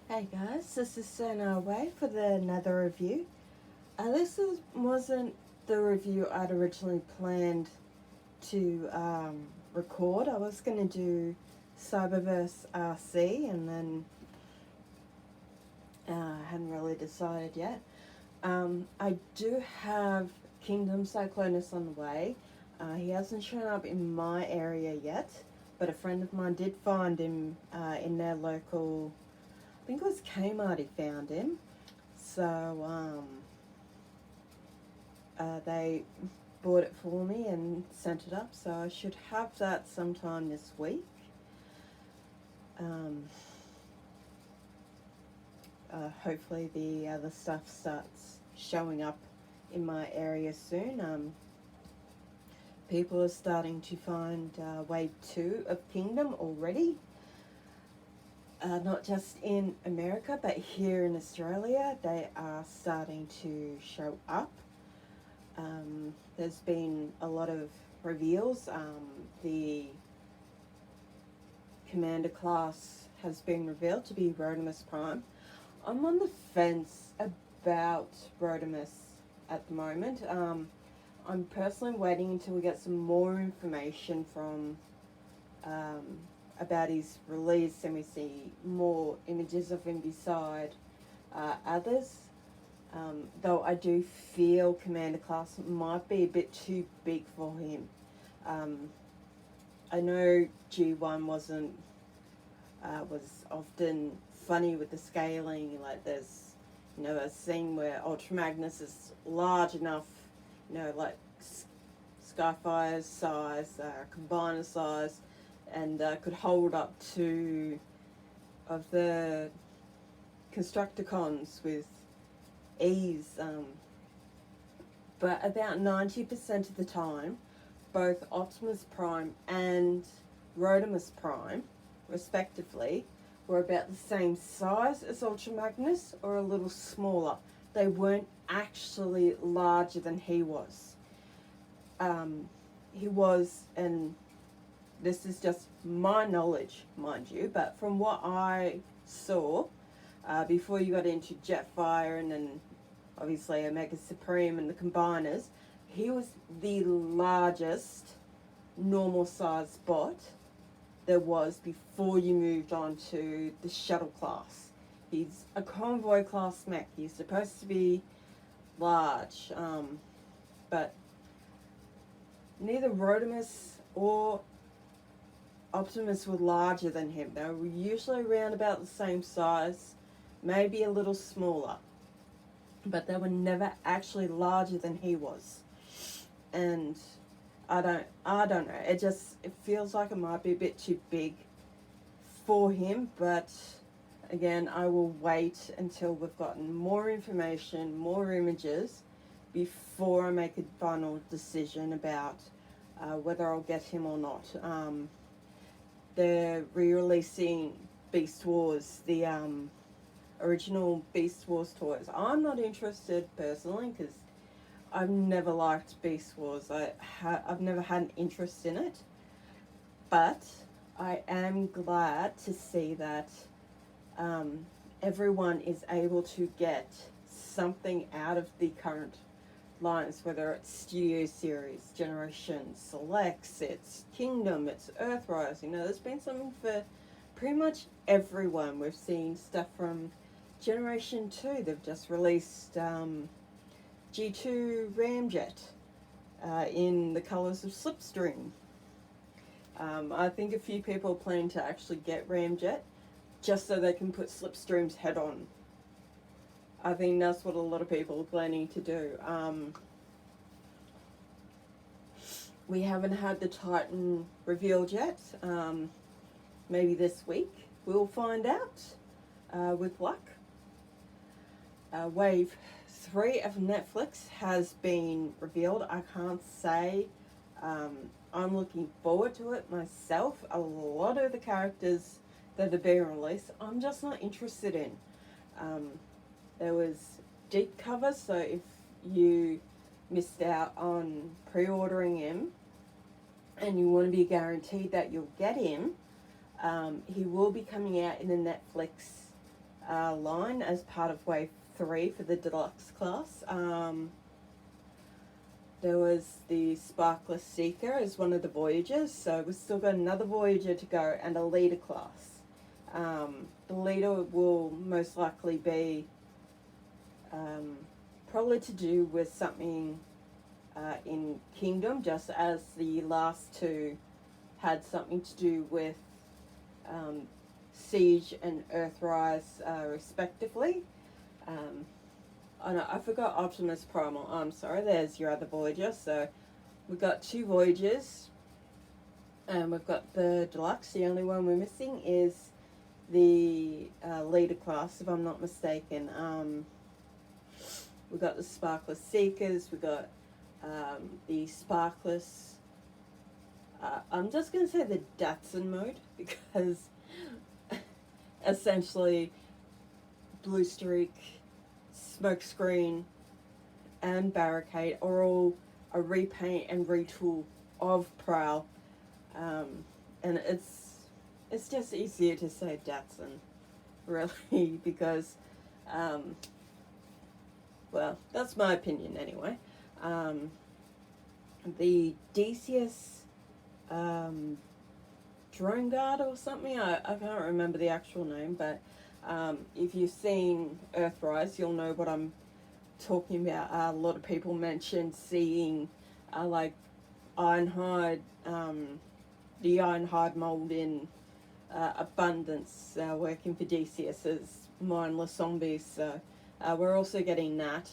Hey guys, this is Sona Away for another review. Wasn't the review I'd originally planned to record. I was going to do Cyberverse RC and then hadn't really decided yet. I do have Kingdom Cyclonus on the way. He hasn't shown up in my area yet, but a friend of mine did find him in their local, I think it was Kmart he found him. So they bought it for me and sent it up, so I should have that sometime this week. Um, Hopefully the other stuff starts showing up in my area soon. People are starting to find Wave 2 of Kingdom already. Not just in America, but here in Australia, they are starting to show up. There's been a lot of reveals. The Commander class has been revealed to be Rodimus Prime. I'm on the fence about Rodimus at the moment. I'm personally waiting until we get some more information from about his release and we see more images of him beside others. Though I do feel Commander class might be a bit too big for him. I know G1 was often funny with the scaling. Like there's a scene where Ultra Magnus is large enough, like Skyfire's size, Combiner size, and could hold up to of the Constructicons with ease. But about 90% of the time, both Optimus Prime and Rodimus Prime, respectively, were about the same size as Ultra Magnus or a little smaller. They weren't actually larger than he was. He was, and this is just my knowledge, mind you, but from what I saw, before you got into Jetfire and then obviously Omega Supreme and the Combiners, he was the largest normal size bot there was before you moved on to the shuttle class. He's a convoy class mech. He's supposed to be large, but neither Rodimus or Optimus were larger than him. They were usually around about the same size, maybe a little smaller, but they were never actually larger than he was. And I don't know. It feels like it might be a bit too big for him, but again, I will wait until we've gotten more information, more images, before I make a final decision about whether I'll get him or not. They're re-releasing Beast Wars, the original Beast Wars toys. I'm not interested personally because I've never liked Beast Wars. I've never had an interest in it, but I am glad to see that everyone is able to get something out of the current lines, whether it's Studio Series, Generation Selects, it's Kingdom, it's Earthrise. There's been something for pretty much everyone. We've seen stuff from Generation 2. They've just released G2 Ramjet in the colours of Slipstream. I think a few people are planning to actually get Ramjet just so they can put Slipstream's head on. I think that's what a lot of people are planning to do. We haven't had the Titan revealed yet. Maybe this week we'll find out with luck. Wave 3 of Netflix has been revealed. I can't say I'm looking forward to it myself. A lot of the characters that are being released, I'm just not interested in. There was deep cover, so if you missed out on pre-ordering him and you want to be guaranteed that you'll get him, he will be coming out in a Netflix line as part of Wave 3 for the deluxe class. There was the Sparkless Seeker as one of the Voyagers, so we've still got another Voyager to go and a leader class. The leader will most likely be probably to do with something in Kingdom, just as the last two had something to do with Siege and Earthrise, respectively. Oh no, I forgot Optimus Primal. I'm sorry, there's your other Voyager. So we've got two Voyagers, and we've got the Deluxe. The only one we're missing is the leader class, if I'm not mistaken. We've got the Sparkless Seekers, we've got the Sparkless. I'm just going to say the Datsun mode, because essentially Blue Streak, Smokescreen, and Barricade are all a repaint and retool of Prowl, and it's just easier to say Datsun, really, because well, that's my opinion anyway. The Decius Drone Guard or something, I can't remember the actual name, but if you've seen Earthrise, you'll know what I'm talking about. A lot of people mentioned seeing like Ironhide, the Ironhide mold in abundance, working for Decius as mindless zombies, so we're also getting that.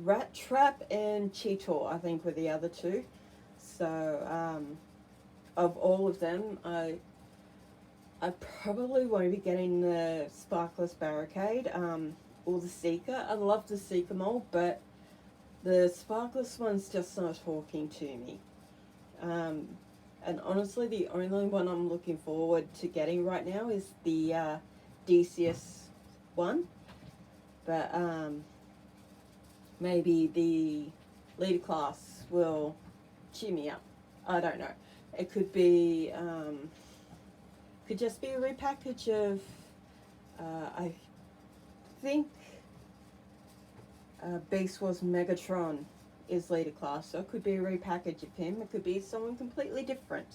Rat Trap and Cheetor, I think, were the other two. So of all of them, I probably won't be getting the Sparkless Barricade or the Seeker. I love the Seeker mold, but the Sparkless one's just not talking to me. And honestly, the only one I'm looking forward to getting right now is the Decius one. But maybe the leader class will cheer me up. I don't know. It could be, could just be a repackage of, I think Beast Wars Megatron is leader class, so it could be a repackage of him. It could be someone completely different.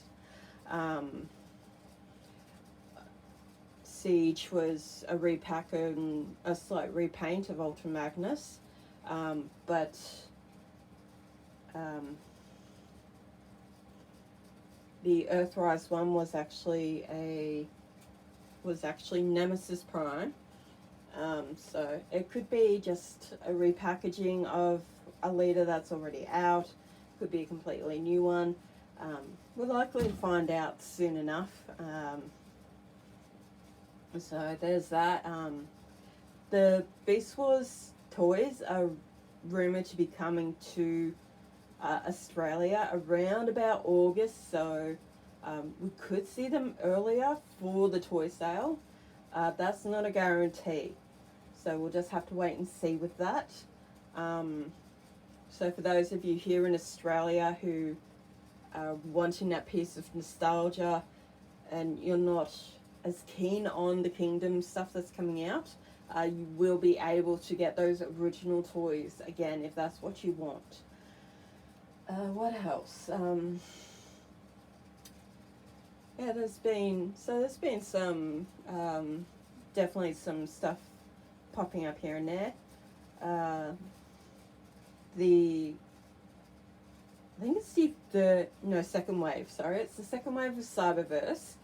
Siege was a repack and a slight repaint of Ultra Magnus, but the Earthrise one was actually Nemesis Prime. So it could be just a repackaging of a leader that's already out. Could be a completely new one. We're likely to find out soon enough. So there's that. The Beast Wars toys are rumoured to be coming to Australia around about August, so we could see them earlier for the toy sale. That's not a guarantee, so we'll just have to wait and see with that. So for those of you here in Australia who are wanting that piece of nostalgia and you're not as keen on the Kingdom stuff that's coming out, you will be able to get those original toys again if that's what you want. What else? Yeah, there's been some definitely some stuff popping up here and there. I think it's the second wave. Sorry, it's the second wave of Cyberverse.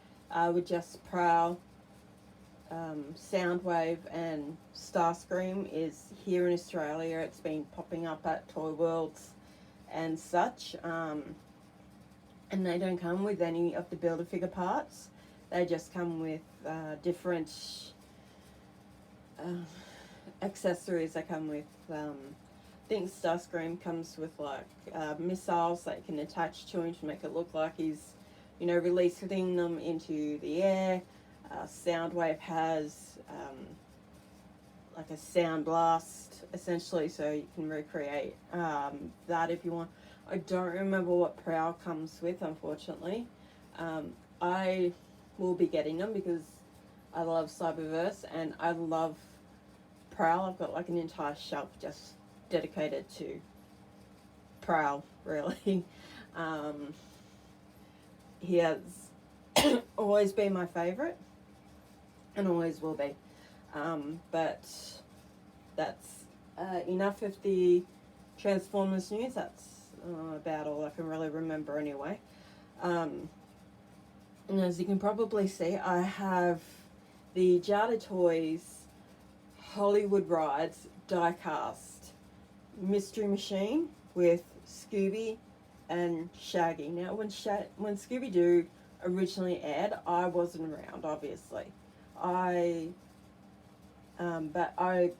With just Prowl, Soundwave, and Starscream is here in Australia. It's been popping up at Toy Worlds and such. And they don't come with any of the Build-A-Figure parts. They just come with different accessories. They come with, I think Starscream comes with like missiles that you can attach to him to make it look like he's, releasing them into the air. Soundwave has like a sound blast, essentially, so you can recreate that if you want. I don't remember what Prowl comes with, unfortunately. I will be getting them because I love Cyberverse, and I love Prowl. I've got like an entire shelf just dedicated to Prowl, really. Um, he has always been my favourite and always will be. But that's enough of the Transformers news. That's about all I can really remember anyway. And as you can probably see, I have the Jada Toys Hollywood Rides Diecast Mystery Machine with Scooby and Shaggy. Now, when Scooby-Doo originally aired, I wasn't around, obviously. But I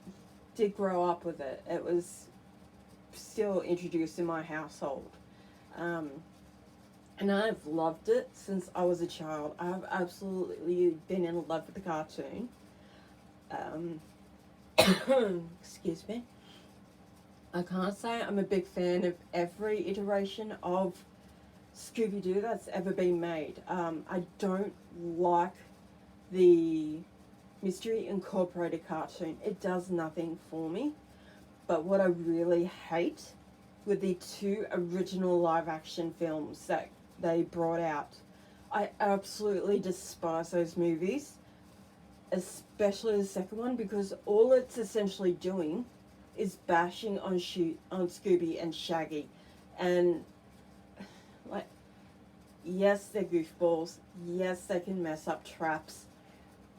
did grow up with it. It was still introduced in my household. And I've loved it since I was a child. I've absolutely been in love with the cartoon. Excuse me. I can't say I'm a big fan of every iteration of Scooby-Doo that's ever been made. I don't like the Mystery Incorporated cartoon. It does nothing for me. But what I really hate were the 2 original live-action films that they brought out. I absolutely despise those movies, especially the second one, because all it's essentially doing is bashing on Scooby and Shaggy. And, like, yes, they're goofballs. Yes, they can mess up traps.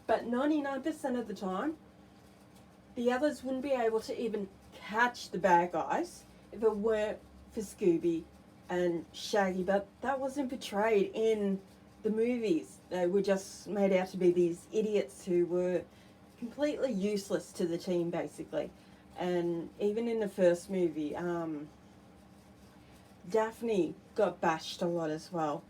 But 99% of the time, the others wouldn't be able to even catch the bad guys if it weren't for Scooby and Shaggy. But that wasn't portrayed in the movies. They were just made out to be these idiots who were completely useless to the team, basically. And even in the first movie, Daphne got bashed a lot as well.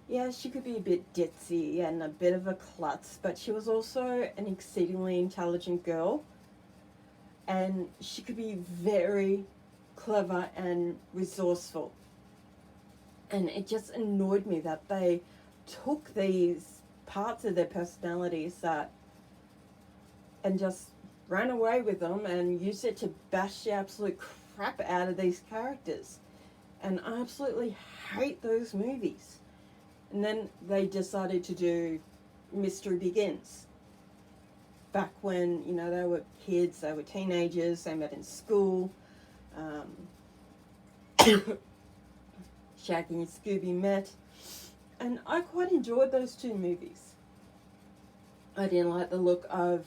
Yeah, she could be a bit ditzy and a bit of a klutz, but she was also an exceedingly intelligent girl. And she could be very clever and resourceful. And it just annoyed me that they took these parts of their personalities and just ran away with them and used it to bash the absolute crap out of these characters. And I absolutely hate those movies. And then they decided to do Mystery Begins. Back when, they were kids, they were teenagers, they met in school. Shaggy and Scooby met. And I quite enjoyed those 2 movies. I didn't like the look of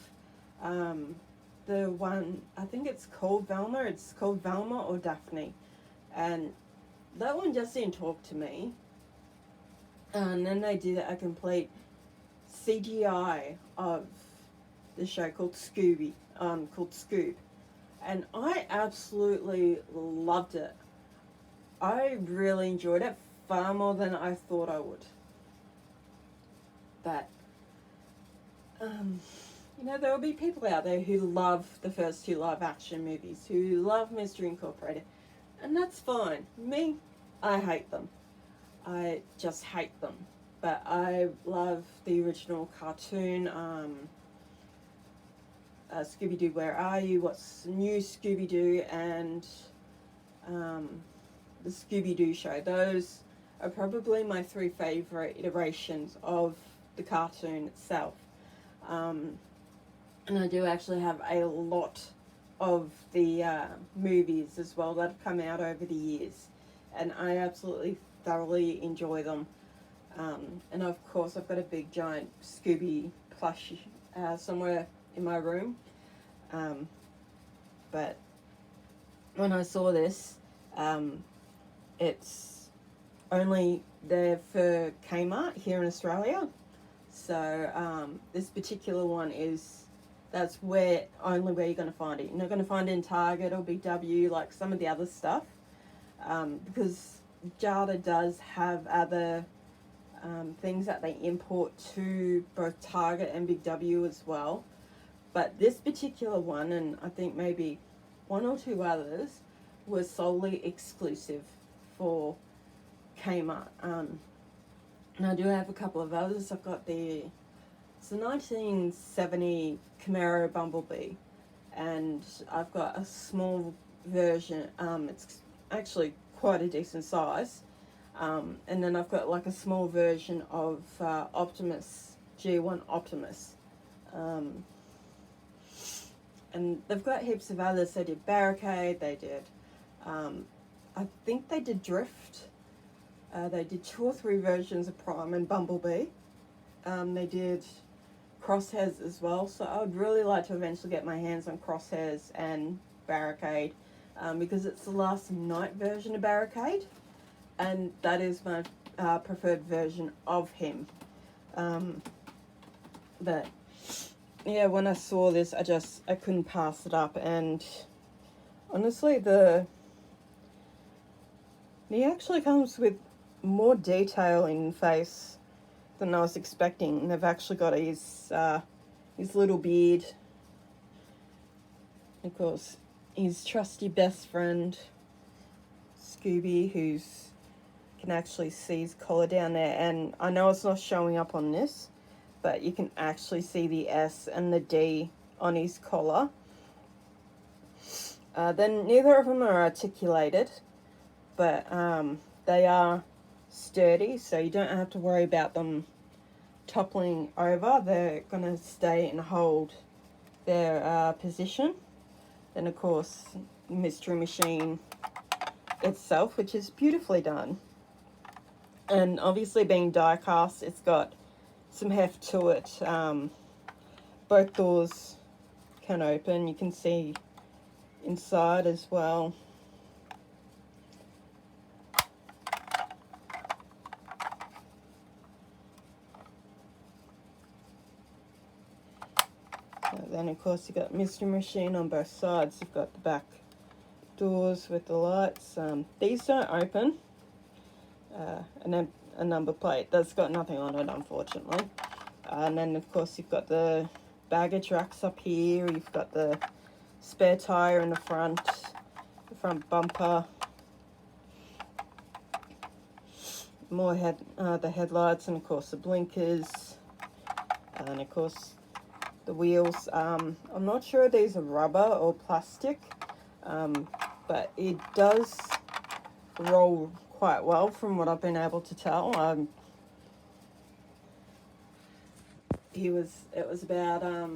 the one, I think it's called Velma. It's called Velma or Daphne. And that one just didn't talk to me. And then they did a complete CGI of the show called Scooby, called Scoob. And I absolutely loved it. I really enjoyed it far more than I thought I would. But, there will be people out there who love the first 2 live action movies, who love Mystery Incorporated. And that's fine. Me, I hate them. I just hate them. But I love the original cartoon, Scooby-Doo, Where Are You? What's New Scooby-Doo? And the Scooby-Doo show. Those are probably my 3 favourite iterations of the cartoon itself. And I do actually have a lot of the movies as well that have come out over the years. And I absolutely thoroughly enjoy them. And of course I've got a big giant Scooby plush somewhere in my room. But when I saw this, it's only there for Kmart here in Australia. So this particular one that's only where you're going to find it. You're not going to find it in Target or Big W like some of the other stuff. Because Jada does have other things that they import to both Target and Big W as well. But this particular one, and I think maybe 1 or 2 others, was solely exclusive for Kmart. And I do have a couple of others. I've got it's a 1970 Camaro Bumblebee, and I've got a small version. It's actually quite a decent size. And then I've got like a small version of Optimus, G1 Optimus. And they've got heaps of others. They did Barricade, they did, I think they did Drift. They did 2 or 3 versions of Prime and Bumblebee. They did Crosshairs as well, so I would really like to eventually get my hands on Crosshairs and Barricade, because it's the last night version of Barricade, and that is my preferred version of him. But yeah, when I saw this, I couldn't pass it up, and honestly, he actually comes with more detail in face than I was expecting. They've actually got his little beard, of course, his trusty best friend Scooby, who's can actually see his collar down there, and I know it's not showing up on this, but you can actually see the S and the D on his collar. Then neither of them are articulated, but they are sturdy, so you don't have to worry about them toppling over. They're going to stay and hold their position. Then of course Mystery Machine itself, which is beautifully done, and obviously being die cast, it's got some heft to it. Both doors can open, you can see inside as well. Then of course you've got Mystery Machine on both sides. You've got the back doors with the lights. These don't open. And then a number plate that's got nothing on it, unfortunately. And then of course you've got the baggage racks up here. You've got the spare tire in the front bumper. More the headlights, and of course the blinkers, and of course the wheels. I'm not sure if these are rubber or plastic, but it does roll quite well from what I've been able to tell. It was about I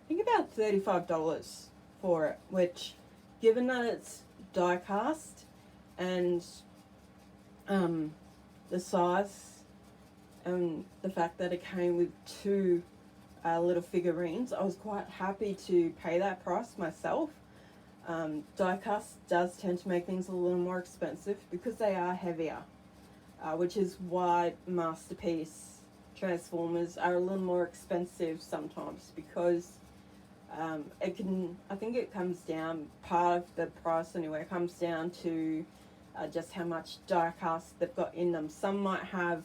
think about $35 for it, which, given that it's die cast and the size and the fact that it came with 2 little figurines, I was quite happy to pay that price myself. Diecast does tend to make things a little more expensive because they are heavier, which is why Masterpiece Transformers are a little more expensive sometimes, because I think it comes down, part of the price anyway, comes down to just how much diecast they've got in them. Some might have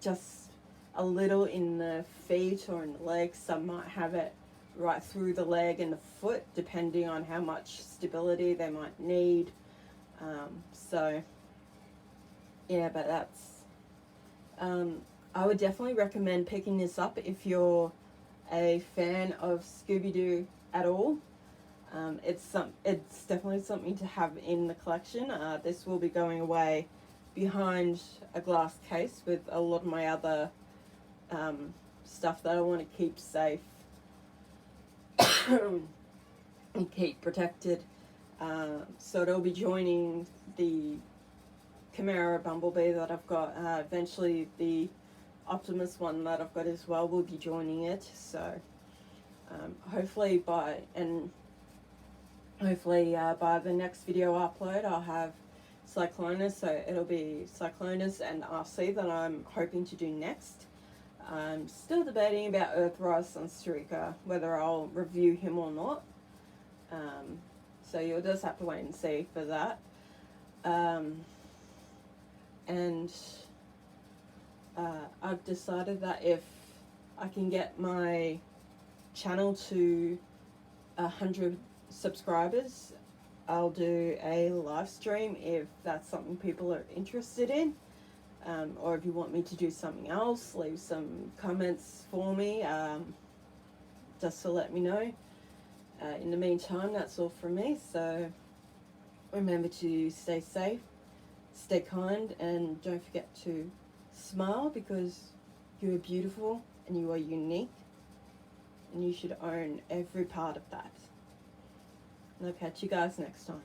just a little in the feet or in the legs, some might have it right through the leg and the foot, depending on how much stability they might need. So yeah, but that's I would definitely recommend picking this up if you're a fan of Scooby-Doo at all. It's definitely something to have in the collection. This will be going away behind a glass case with a lot of my other stuff that I want to keep safe and keep protected. So it'll be joining the Camaro Bumblebee that I've got. Eventually the Optimus one that I've got as well will be joining it. So hopefully by the next video upload I'll have Cyclonus, so it'll be Cyclonus and RC that I'm hoping to do next. I'm still debating about Earthrise Sunstreaker, whether I'll review him or not. So you'll just have to wait and see for that. And I've decided that if I can get my channel to 100 subscribers, I'll do a live stream if that's something people are interested in. or if you want me to do something else, leave some comments for me, just to let me know. In the meantime, that's all from me. So remember to stay safe, stay kind, and don't forget to smile, because you are beautiful and you are unique, and you should own every part of that. And I'll catch you guys next time.